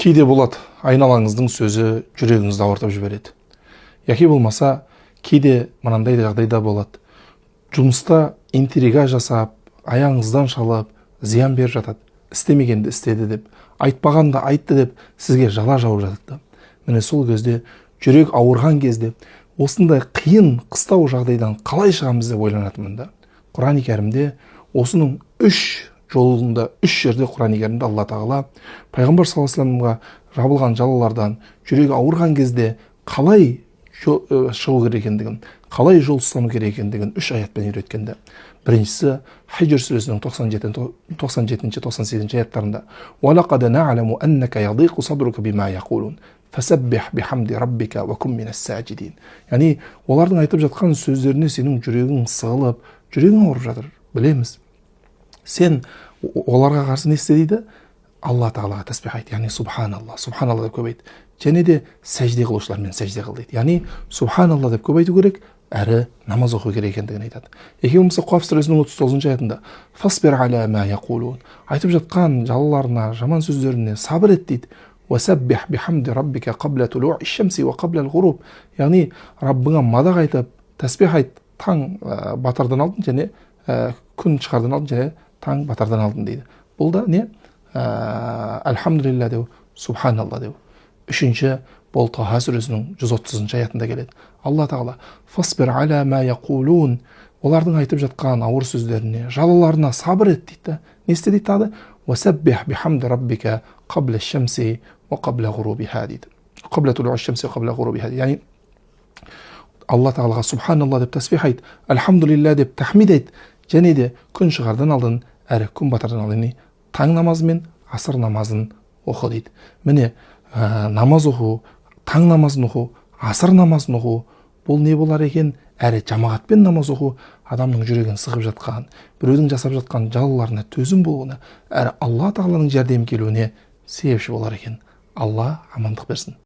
Кейде болады, айналаңыздың сөзі жүрегіңізді ауыртып жібереді. Яки болмаса, кейде мынандай жағдайда болады. Жұмыста интрига жасап, аяғыңыздан шалып, зиян беріп жатады. Істемегенді істеді деп, айтпағанды айтты деп, сізге жала жауып жатады. Міне сол кезде, жүрек ауырған кезде, осындай қиын, қыстау жағдайдан қалай шығамыз деп ойланатынмын да. Құран-ы Кәрімде осының үш жолында, үш жерде Құран-ы Кәрімде Алла Тағала Пайғамбар саллаллаху алейхи вассаламға жабылған жалалардан, жүрегі ауырған кезде қалай шығу керек екендігін, қалай жол ұстану керек екендігін үш аятпен үйреткенде. Біріншісі Хиджр сүресінің 97-98 аяттарында: وَلَقَدْ نَعْلَمُ أَنَّكَ يَضِيقُ صَدْرُكَ بِمَا يَقُولُونَ فَسَبِّحْ بِحَمْدِ رَبِّكَ وَكُن مِنَ السَّاجِدِينَ. Яғни, олардың айтып жатқан сөздеріне сенің жүрегің сығылып, жүрегің ауырып жатыр. Білеміз. Сен оларға қарсы не істе дейді? Алла Тағалаға тәсбих айт, яғни субханалла, субханалла деп көп айт. Және де сәжде қылушылармен сәжде қыл дейді. Яғни субханалла деп көп айту керек, әрі намаз оқу керек екендігін айтады. Еке болмаса Қаф сүресінің 39 аятында фасбир аля ма яқулун, айтып жатқан жалаларына, жаман сөздеріне сабыр ет дейді. Васаббих бихамди раббика қабля тулуи шамси ва қабля ғуруб. Яғни Раббыңа мадақ айтып, тәсбих айт, таң батардан алдын және күн шығардан алдын және таң батардан алдын дейді. Бұл да не? Альхамдулилля деу, субханалла деу. Үшінші, бұл Таха сүресінің 130 аятында келеді. Алла Тағала фасбир аля ма яқулун, олардың айтып жатқан ауыр сөздеріне, жалаларына сабыр ет дейді. Не істе дейді тағы? Васаббих бихамди раббика қабля шамси ва қабля ғурубиха дейді. Қабля тулуи шамси ва қабля ғурубиха. Яғни Алла Тағалаға субханалла деп тәсбих айт, альхамдулилля деп тахмид айт, және де күн шығардан алдын, әрі күн батардан алдын таң намазы мен асыр намазын оқы дейді. Міне намаз оқу, таң намазын оқу, асыр намазын оқу, бұл не болар екен? Әрі жамағатпен намаз оқу адамның жүрегін сығып жатқан, біреудің жасап жатқан жалаларына төзім болуына, әрі Алла Тағаланың жәрдем келуіне себепші болар екен. Алла амандық берсін.